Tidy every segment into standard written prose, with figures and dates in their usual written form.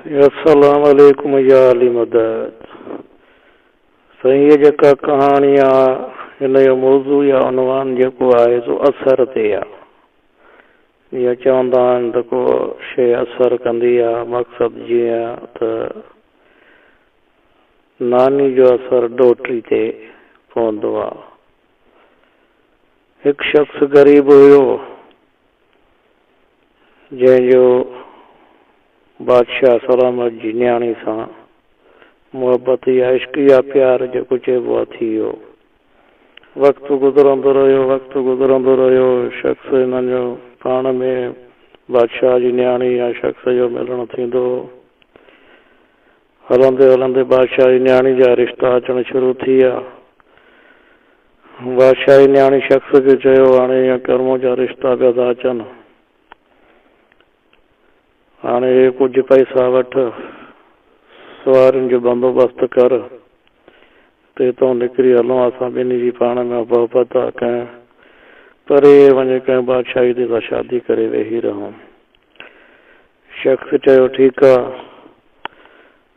अस्सलाम वालेकुम या अली मदद। साईं ये जेका कहानी आहे हिन जो मौज़ू या उनवान जेको आहे सो असर ते आहे। या चवंदा आहिनि त को शइ असर कंदी आहे। मक़सदु जीअं त नानी जो असर ॾोहिटी ते पवंदो आहे। हिकु शख़्स ग़रीब हुयो जंहिंजो बादशाह सलामत जी न्याणी सां मुहबत या इश्क या प्यार जेको चइबो आहे थी वियो। वक़्तु गुज़रंदो रहियो शख़्स हिननि जो पाण में बादशाह जी न्याणी या शख़्स जो मिलणु थींदो। हलंदे हलंदे बादशाह जी न्याणी जा रिश्ता अचणु शुरू थी विया। बादशाह जी न्याणी शख़्स खे चयो हाणे ईअं कर्मों जा रिश्ता पिया था अचनि, हाणे कुझु पैसा वठ, सवारियुनि जो बंदोबस्तु कर, ते तो निकिरी हलूं, असां ॿिन्ही जी पाण में मोहबत आहे, कंहिं परे वञे कंहिं बादशाही ते सां शादी करे वेही रहूं। शख़्स चयो ठीकु आहे।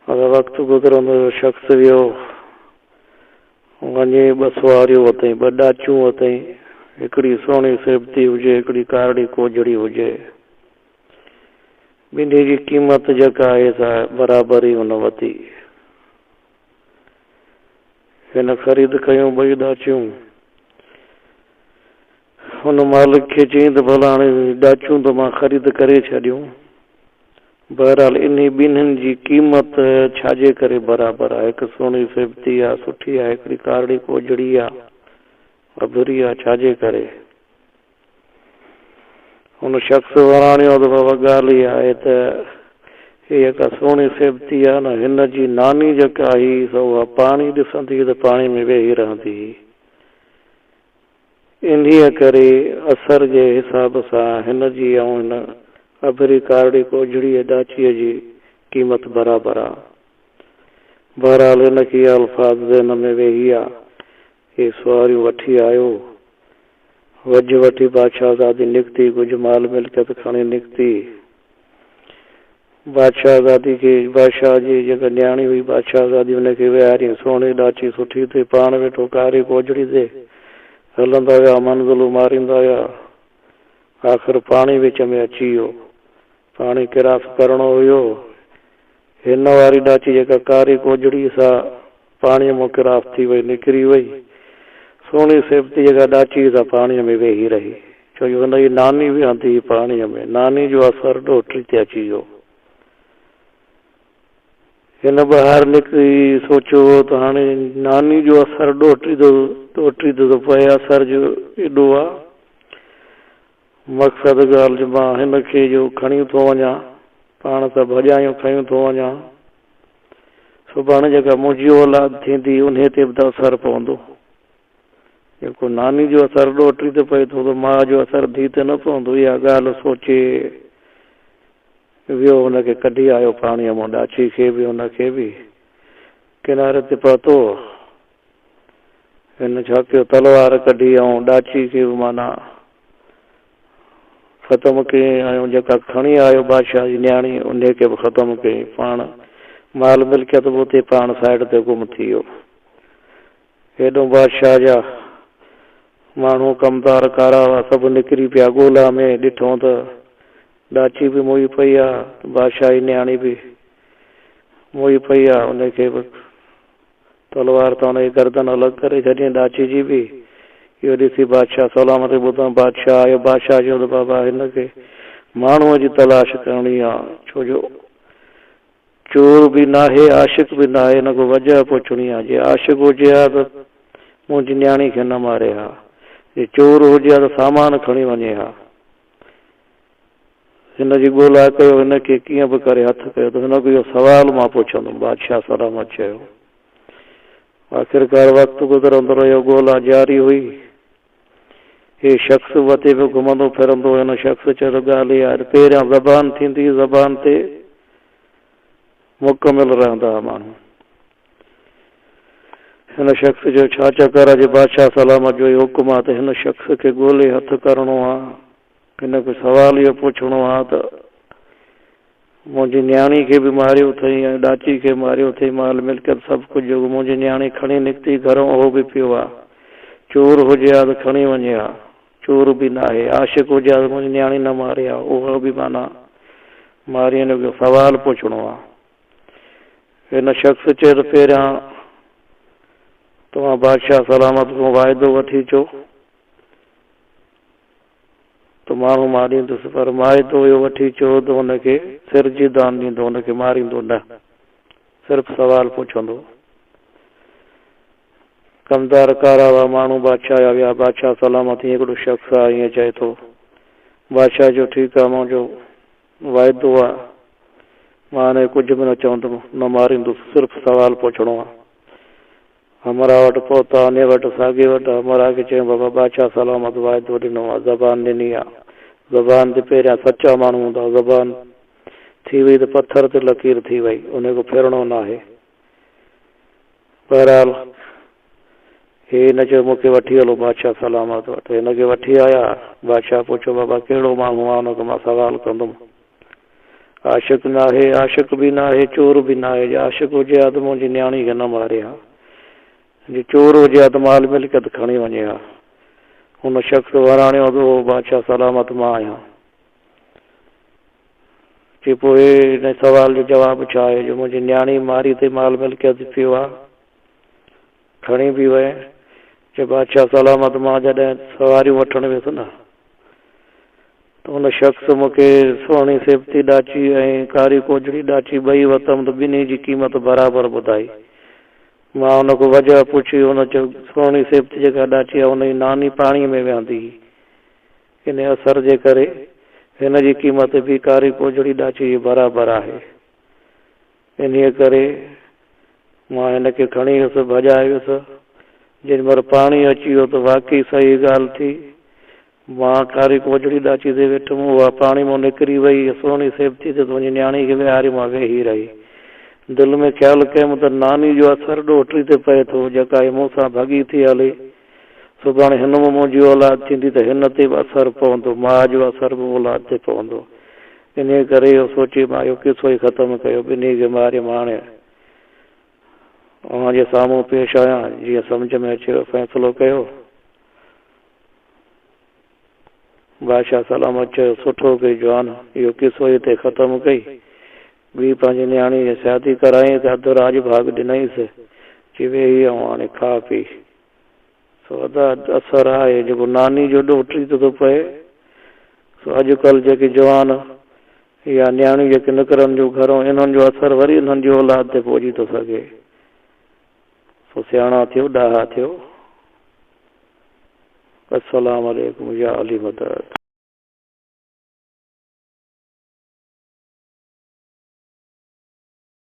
अगरि वक़्तु गुज़रंदो शख़्स वियो, वञे ॿ सवारियूं वरितई, ॿ ॾाचियूं वरितई, हिकिड़ी सुहिणी सेबती हुजे, हिकिड़ी कारड़ी कोजड़ी हुजे। ॿिन्ही जी क़ीमत जेका आहे सा बराबरी हुन वरिती। हिन ख़रीद कयूं ॿई ॾाचियूं। हुन मालिक खे चई त भला हाणे ॾाचियूं त मां ख़रीद करे छॾियूं, बहरहाल इन ॿिन्हिनि जी क़ीमत छाजे करे बराबरि आहे? हिकु सुहिणी सेबती आहे, सुठी आहे, हिकिड़ी कारड़ी कोजड़ी आहे, अधूरी आहे, छाजे करे? हुन शख़्स वराणियो त बाबा ॻाल्हि इहा आहे त हीअ जेका सुहिणी सेबती आहे न, हिन जी नानी जेका ही सो उहा पाणी ॾिसंदी त पाणी में वेही रहंदी। इन्हीअ करे असर जे हिसाब सां हिन जी ऐं हिन अभरी कारड़ी कोजड़ी ॾाचीअ जी क़ीमत बराबरि आहे। बहरहाल हिन खे अल्फाज़ ज़हन में वेही आहे। हे सवारियूं वठी आयो, वज वठी बादशाहज़ादी निकिती, कुझु माल मिल्कियत खणी निकिती। बादशाहज़ादी खे, बादशाह जी जेका न्याणी हुई बादशाहज़ादी, हुनखे विहारी, सुहिणी ॾाची सुठी ते पाण वेठो कारी कोजड़ी ते हलंदा विया, मंज़िलूं मारींदा विया। आख़िर पाणी विच में अची वियो। पाणी किरास करणो हुयो। हिन वारी ॾाची जेका कारी कोजड़ी सां पाणीअ मां किरास थी वई, निकिरी वई। सुहिणी सेबती जेका ॾाची सां पाणीअ में वेही रही, छो जो हुनजी नानी विहंदी पाणीअ में। नानी जो असर ॾोहिटी ते अची वियो। हिन ॿाहिरि निकिरी सोचियो त हाणे नानी जो असर ॾोहिटी ते पए, असर जो एॾो आहे। मक़सदु ॻाल्हि जो मां हिन खे जो खणी थो वञा, पाण सां भॼायूं खयूं थो वञा, सुभाणे जेका मुंहिंजी औलाद थींदी उन ते बि त असरु पवंदो। जेको नानी जो असर ॾोहिटी ते पए थो त माउ जो असर धी ते न पवंदो। इहा ॻाल्हि सोचे वियो, हुनखे कढी आयो पाणीअ मां, ॾाची खे बि हुनखे बि किनारे ते पहुतो। हिन छा कयो, तलवार कढी ऐं ॾाची खे बि माना ख़तमु कयईं, ऐं जेका खणी आयो बादशाह जी न्याणी उन खे बि ख़तमु कयईं। पाण माल मिल्कियत बि उते पाण साइड ते गुम थी वियो। हेॾो बादशाह जा माण्हू कमदार कारा हुआ, सभु निकिरी पिया ॻोल्हा में। ॾिठो त ॾाची बि मोही पई आहे, बादशाह जी न्याणी बि मोही पई आहे। उनखे बि तलवार तां हुनजी गर्दन अलॻि करे छॾियईं, ॾाची जी बि। इहो ॾिसी बादशाह सलामत ॿुधो, बादशाह आयो। बादशाह चयो त बाबा हिनखे माण्हूअ जी तलाश करणी आहे, छो जो चोर बि नाहे, आशिक बि नाहे, हिन को वजह पुछणी आहे। जे आशिक हुजे हा त मुंहिंजी न्याणी खे न मारे हा, जे चोर हुजे हा त सामान खणी वञे हा। हिन जी ॻोल्हा कयो, हिनखे कीअं बि करे हथु कयो त हिन को इहो सुवालु मां पुछंदुमि। बादशाह सलामत चयो। आख़िरकार वक़्तु गुज़रंदो रहियो, ॻोल्हा जारी हुई। हे शख़्स वते बि घुमंदो फिरंदो। हिन शख़्स चयो त ॻाल्हि इहा आहे, पहिरियां ज़बान थींदी, ज़बान ते मुकमिल रहंदा माण्हू। हिन शख़्स जो छा चकर आहे? जे बादशाह सलामत जो इहो हुकुम आहे त हिन शख़्स खे ॻोल्हे हथु करणो आहे, हिन खे सुवाल इहो पुछणो आहे त मुंहिंजी न्याणी खे बि मारियो अथई ऐं ॾाची खे मारियो अथई, माल मिल्कियत सभु कुझु मुंहिंजी न्याणी खणी निकिती घरों, उहो बि पियो आहे। चोर हुजे हा त खणी वञे हा, चोर बि न आहे। आशिक हुजे हा त मुंहिंजी न्याणी न मारे हा, उहो बि माना मारी। हिन जो सवाल पुछणो आहे। हिन शख़्स चए त पहिरियां तव्हां बादशाह सलामत खां वाइदो वठी अचो त माण्हू मारींदुसि, पर वाइदो इहो वठी अचो त हुनखे सिर जी दान ॾींदो, हुनखे मारींदो न, सिर्फ़ु सवाल पुछंदो। कमदार कारा हुआ माण्हू बादशाह जा विया, बादशाह सलामत हिकिड़ो शख़्स आहे, ईअं चए थो। बादशाह जो ठीकु आहे, मुंहिंजो वाइदो आहे, मां हाणे कुझु बि न चवंदुमि, न मारींदुसि, सिर्फ़ु सवाल पुछणो आहे। हमरा वटि पहुता, अने वटि साॻे वटि हमरा खे चयूं बाबा बादशाह सलामत वाइदो ॾिनो आहे, ज़बान ॾिनी आहे। ज़बान ते पहिरियां सचा माण्हू हूंदा, ज़बान थी वई त पथर ते लकीर थी वई, उनखे फिरणो न आहे। बहरहाल हे हिन चयो मूंखे वठी हलो बादशाह सलामत वटि। हिनखे वठी आया। बादशाह पुछो बाबा कहिड़ो माण्हू आहे, हुनखे मां सवाल कंदुमि। आशिक न आहे, आशिक बि न आहे, चोर बि न आहे। आशिक हुजे हा त मुंहिंजी न्याणी खे न मारे हा, जे चोर हुजे हा त माल मिल्कियत खणी वञे हा। हुन शख़्स वराणियो त बादशाह सलामत मां आहियां। चए पोइ हिन सवाल जो जवाबु छा आहे? जो मुंहिंजी न्याणी मारी ते माल मिल्कियत पियो आहे, खणी बि वए। चए बादशाह सलामत मां जॾहिं सवारियूं वठण वियुसि न, त हुन शख़्स मूंखे सुहिणी सेफ्ती ॾाची ऐं कारी कोजड़ी ॾाची ॿई वरितमि त ॿिन्ही जी क़ीमत बराबरि ॿुधाई। मां हुनखां वजह पुछी, हुन चयो सुहिणी सेफ्टी जेका ॾाची आहे हुनजी नानी पाणीअ में विहंदी, इन असर जे करे हिन जी क़ीमत बि कारी कोजड़ी ॾाची बराबरि आहे। इन करे मां हिनखे खणी वियुसि, भॼाए वियुसि। जेॾी महिल पाणी अची वियो त वाक़ई सही ॻाल्हि थी, मां कारी कोजड़ी ॾाची ते वेठुमि, उहा पाणी मां निकिरी वई सुहिणी सेफ्टी ते, मुंहिंजी न्याणी खे विहारी मां वेही रही। दिलि में ख़्यालु कयुमि त नानी जो असरु ॾोहिटी ते पए थो, जेका मूंसां भॻी थी हले, सुभाणे हिन में मुंहिंजी औलाद थींदी त हिन ते बि असरु पवंदो, माउ जो असरु बि औलाद ते पवंदो। इन करे इहो सोचे मां इहो किसो ई ख़तमु कयो, ॿिन्ही खे मारे मां हाणे अव्हां जे साम्हूं पेश आहियां, जीअं सम्झ में अचे फ़ैसिलो कयो। बादशाह सलामत चयो सुठो कई जवान, इहो किसो हिते ख़तमु कई। ॿी पंहिंजी न्याणी जी शादी कराई त अधु राज भाग ॾिनईसि, चई वेही हाणे खा पी। सो असरु आहे जेको नानी जो ॾोहिटी ते थो पए। सो अॼुकल्ह जेके जवान या न्याणी जेके निकिरनि जो घरों, इन्हनि जो असरु वरी इन्हनि जी औलाद ते पहुची थो सघे। सो सियाणा थियो, ॾाहा थियो। अस्सलाम वालेकुम या अली मदद।